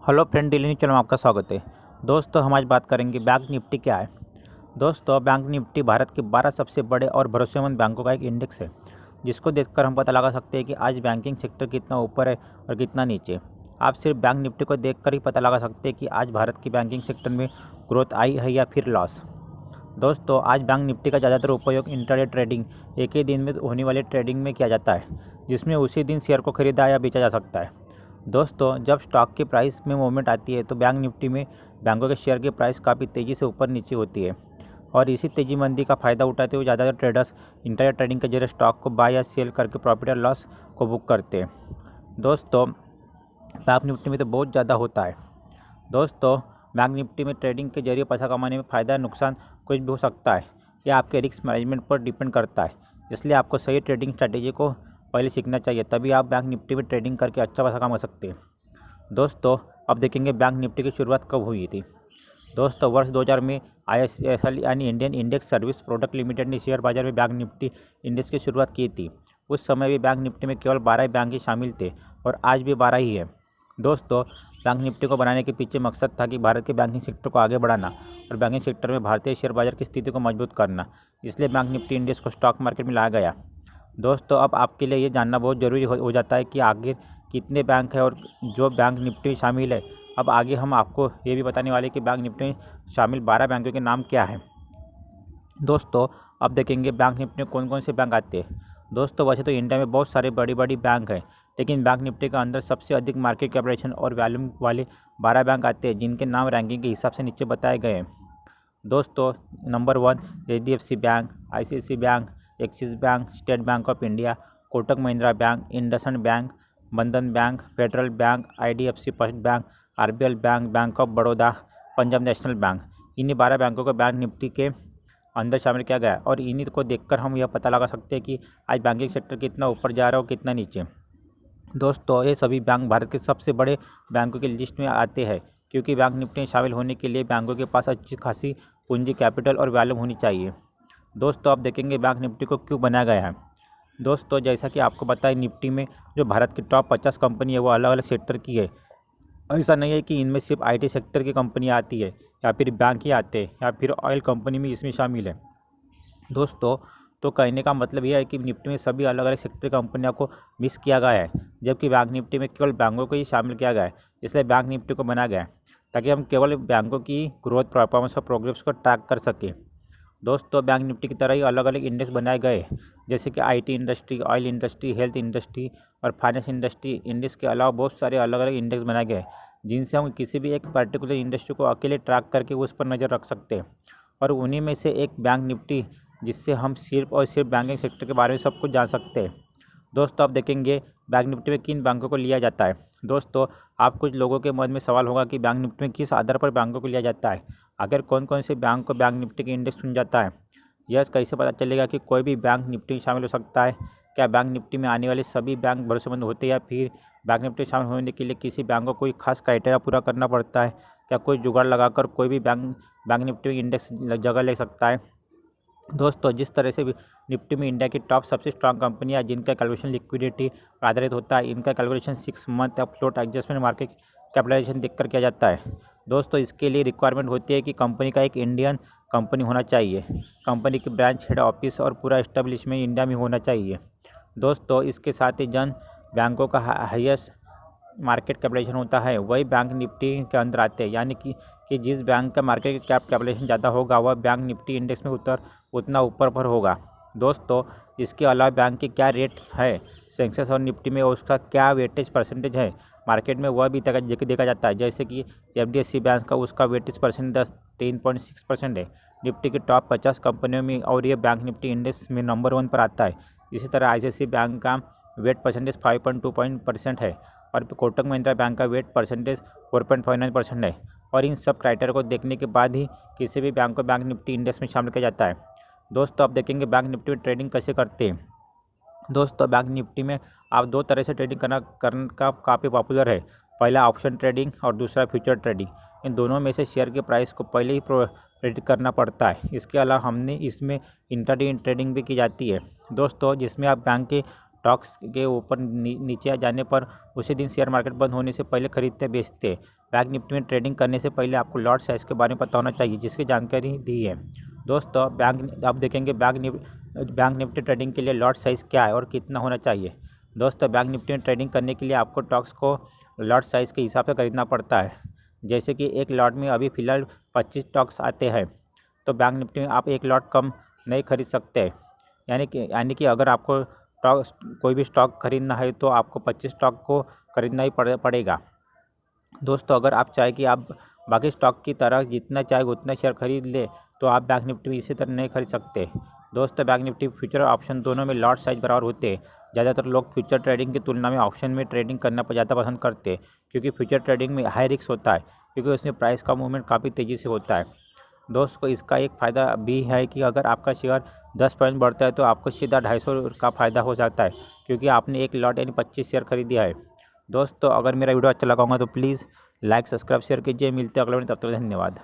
Hello friend, daily news channel में आपका स्वागत है। दोस्तों, हम आज बात करेंगे बैंक निफ्टी क्या है। दोस्तों, बैंक निफ्टी भारत के 12 सबसे बड़े और भरोसेमंद बैंकों का एक इंडेक्स है, जिसको देखकर हम पता लगा सकते हैं कि आज बैंकिंग सेक्टर कितना ऊपर है और कितना नीचे। आप सिर्फ बैंक निफ्टी को देखकर ही पता लगा सकते हैं कि आज भारत की बैंकिंग सेक्टर में ग्रोथ आई है या फिर लॉस। दोस्तों, आज बैंक निफ्टी का ज़्यादातर उपयोग इंट्राडे ट्रेडिंग, एक ही दिन में होने वाले ट्रेडिंग में किया जाता है, जिसमें उसी दिन शेयर को खरीदा या बेचा जा सकता है। दोस्तों, जब स्टॉक के प्राइस में मूवमेंट आती है तो बैंक निफ्टी में बैंकों के शेयर की प्राइस काफ़ी तेज़ी से ऊपर नीचे होती है, और इसी तेज़ी मंदी का फ़ायदा उठाते हुए ज़्यादातर ट्रेडर्स इंट्राडे ट्रेडिंग के जरिए स्टॉक को बाय या सेल करके प्रॉफिट या लॉस को बुक करते हैं। दोस्तों, बैंक निफ्टी में तो बहुत ज़्यादा होता है। दोस्तों, बैंक निफ्टी में ट्रेडिंग के जरिए पैसा कमाने में फ़ायदा नुकसान कुछ भी हो सकता है। यह आपके रिस्क मैनेजमेंट पर डिपेंड करता है, इसलिए आपको सही ट्रेडिंग स्ट्रैटेजी को पहले सीखना चाहिए, तभी आप बैंक निफ्टी में ट्रेडिंग करके अच्छा पैसा कमा सकते हैं। दोस्तों, अब देखेंगे बैंक निफ्टी की शुरुआत कब हुई थी। दोस्तों, वर्ष 2000 में ISL यानी Indian index service product limited ने शेयर बाजार में बैंक निफ्टी इंडेक्स की शुरुआत की थी। उस समय भी बैंक निफ्टी में केवल 12 बैंक ही शामिल थे, और आज भी 12 ही है। दोस्तों, बैंक निफ्टी को बनाने के पीछे मकसद था कि भारत के बैंकिंग सेक्टर को आगे बढ़ाना और बैंकिंग सेक्टर में भारतीय शेयर बाजार की स्थिति को मजबूत करना, इसलिए बैंक निफ्टी इंडेक्स को स्टॉक मार्केट में लाया गया। दोस्तों, अब आपके लिए ये जानना बहुत ज़रूरी हो जाता है कि आगे कितने बैंक हैं और जो बैंक निफ्टी में शामिल है। अब आगे हम आपको ये भी बताने वाले कि बैंक निफ्टी में शामिल 12 बैंकों के नाम क्या हैं। दोस्तों, अब देखेंगे बैंक निफ्टी में कौन कौन से बैंक आते हैं। दोस्तों, वैसे तो इंडिया में बहुत सारे बड़ी बड़ी बैंक हैं, लेकिन बैंक निफ्टी के अंदर सबसे अधिक मार्केट कैपिटलाइजेशन और वॉल्यूम वाले 12 बैंक आते हैं, जिनके नाम रैंकिंग के हिसाब से नीचे बताए गए हैं। दोस्तों, number 1 HDFC Bank, ICICI Bank, Axis Bank, State Bank of India, Kotak Mahindra Bank, IndusInd Bank, Bandhan Bank, Federal Bank, IDFC First Bank, RBL Bank, Bank of Baroda, Punjab National Bank. इन्हीं 12 बैंकों को बैंक निफ्टी के अंदर शामिल किया गया है, और इन्हीं को देखकर हम यह पता लगा सकते हैं कि आज बैंकिंग सेक्टर कितना ऊपर जा रहा है और कितना नीचे। दोस्तों, ये सभी बैंक भारत के सबसे बड़े बैंकों की लिस्ट में आते हैं, क्योंकि बैंक निफ्टी में शामिल होने के लिए बैंकों के पास अच्छी खासी पूंजी, कैपिटल और वॉल्यूम होनी चाहिए। दोस्तों, आप देखेंगे बैंक निफ्टी को क्यों बनाया गया है। दोस्तों, जैसा कि आपको पता है, निफ्टी में जो भारत की टॉप 50 कंपनी है वो अलग अलग सेक्टर की है। ऐसा नहीं है कि इनमें सिर्फ IT सेक्टर की कंपनियाँ आती है या फिर बैंक ही आते हैं या फिर ऑयल कंपनी में इसमें शामिल है। दोस्तों, तो कहने का मतलब यह है कि निफ्टी में सभी अलग अलग सेक्टर की कंपनियों को मिक्स किया गया है, जबकि बैंक निफ्टी में केवल बैंकों को ही शामिल किया गया है। इसलिए बैंक निफ्टी को बनाया गया है ताकि हम केवल बैंकों की ग्रोथ, परफॉर्मेंस और प्रोग्रेस को ट्रैक कर सकें। दोस्तों, बैंक निफ्टी की तरह ही अलग अलग इंडेक्स बनाए गए हैं, जैसे कि IT industry, oil industry, health industry और फाइनेंस इंडस्ट्री इंडेक्स के अलावा बहुत सारे अलग अलग इंडेक्स बनाए गए हैं, जिनसे हम किसी भी एक पर्टिकुलर इंडस्ट्री को अकेले ट्रैक करके उस पर नज़र रख सकते हैं। और उन्हीं में से एक बैंक निफ्टी, जिससे हम सिर्फ और सिर्फ बैंकिंग सेक्टर के बारे में सब कुछ जान सकते हैं। दोस्तों, आप देखेंगे बैंक निफ्टी में किन बैंकों को लिया जाता है। दोस्तों, आप कुछ लोगों के मन में सवाल होगा कि बैंक निफ्टी में किस आधार पर बैंकों को लिया जाता है, आखिर कौन कौन से बैंक को बैंक निफ्टी के इंडेक्स चुन जाता है। यह कैसे पता चलेगा कि कोई भी बैंक निफ्टी में शामिल हो सकता है। क्या बैंक निफ्टी में आने वाले सभी बैंक भरोसेमंद होते हैं, या फिर बैंक निफ्टी में शामिल होने के लिए किसी बैंक को कोई खास क्राइटेरिया पूरा करना पड़ता है। क्या कोई जुगाड़ लगाकर कोई भी बैंक निफ्टी में इंडेक्स जगह ले सकता है। दोस्तों, जिस तरह से निफ्टी में इंडिया की टॉप सबसे स्ट्रांग कंपनियां जिनका कैलकुलेशन लिक्विडिटी पर आधारित होता है, इनका कैलकुलेशन 6 मंथ या फ्लोट एडजस्टमेंट मार्केट कैपिटलाइजेशन देखकर किया जाता है। दोस्तों, इसके लिए रिक्वायरमेंट होती है कि कंपनी का एक इंडियन कंपनी होना चाहिए, कंपनी की ब्रांच, हेड ऑफिस और पूरा एस्टेब्लिशमेंट इंडिया में होना चाहिए। दोस्तों, इसके साथ ही जन बैंकों का हाईएस्ट मार्केट कैपिटलाइजेशन होता है, वही बैंक निफ्टी के अंदर आते हैं, यानी कि जिस बैंक का मार्केट कैपिटलाइजेशन ज़्यादा होगा वह बैंक निफ्टी इंडेक्स में उतना ऊपर पर होगा। दोस्तों, इसके अलावा बैंक के क्या रेट है सेंसेक्स और निफ्टी में, उसका क्या वेटेज परसेंटेज है मार्केट में, वह भी देखा जाता है। जैसे कि HDFC बैंक का उसका वेटेज परसेंट 10.6% है निफ्टी की टॉप 50 कंपनियों में, और ये बैंक निफ्टी इंडेक्स में नंबर 1 पर आता है। इसी तरह ICICI बैंक का वेट परसेंटेज 5.2% है, और कोटक महिंद्रा बैंक का वेट परसेंटेज 4.59% है। और इन सब क्राइटेरिया को देखने के बाद ही किसी भी बैंक को बैंक निफ्टी इंडेक्स में शामिल किया जाता है। दोस्तों, आप देखेंगे बैंक निफ्टी में ट्रेडिंग कैसे करते हैं। दोस्तों, बैंक निफ्टी में आप 2 तरह से ट्रेडिंग करना काफ़ी पॉपुलर है। पहला ऑप्शन ट्रेडिंग और दूसरा फ्यूचर ट्रेडिंग। इन दोनों में से शेयर के प्राइस को पहले ही प्रेडिक्ट करना पड़ता है। इसके अलावा हमने इसमें इंट्राडे ट्रेडिंग भी की जाती है। दोस्तों, जिसमें आप बैंक के स्टॉक्स के ऊपर नीचे जाने पर उसी दिन शेयर मार्केट बंद होने से पहले खरीदते बेचते। बैंक निफ्टी में ट्रेडिंग करने से पहले आपको लॉट साइज़ के बारे में पता होना चाहिए, जिसकी जानकारी दी है। दोस्तों आप देखेंगे बैंक निफ्टी ट्रेडिंग के लिए लॉट साइज़ क्या है और कितना होना चाहिए। दोस्तों बैंक निफ्टी में ट्रेडिंग करने के लिए आपको स्टॉक्स को लॉट साइज़ के हिसाब से खरीदना पड़ता है। जैसे कि एक लॉट में अभी फ़िलहाल 25 स्टॉक्स आते हैं, तो बैंक निफ्टी में आप एक लॉट कम नहीं खरीद सकते। यानी कि अगर आपको कोई भी स्टॉक खरीदना है तो आपको 25 स्टॉक को खरीदना ही पड़ेगा। दोस्तों अगर आप चाहे कि आप बाकी स्टॉक की तरह जितना चाहे उतना शेयर खरीद ले, तो आप बैंक निफ्टी में इसी तरह नहीं खरीद सकते। दोस्तों बैंक निफ्टी फ्यूचर और ऑप्शन दोनों में लॉट साइज बराबर होते हैं। ज़्यादातर लोग फ्यूचर ट्रेडिंग की तुलना में ऑप्शन में ट्रेडिंग करना ज़्यादा पसंद करते हैं, क्योंकि फ्यूचर ट्रेडिंग में हाई रिस्क होता है, क्योंकि उसमें प्राइस का मूवमेंट काफ़ी तेज़ी से होता है। दोस्तों इसका एक फ़ायदा भी है कि अगर आपका शेयर 10% बढ़ता है तो आपको सीधा 250 का फ़ायदा हो जाता है, क्योंकि आपने एक लॉट यानी 25 शेयर खरीदा है। दोस्तों अगर मेरा वीडियो अच्छा लगा होगा तो प्लीज़ लाइक सब्सक्राइब शेयर कीजिए। मिलते हैं अगले वीडियो, तब तक धन्यवाद।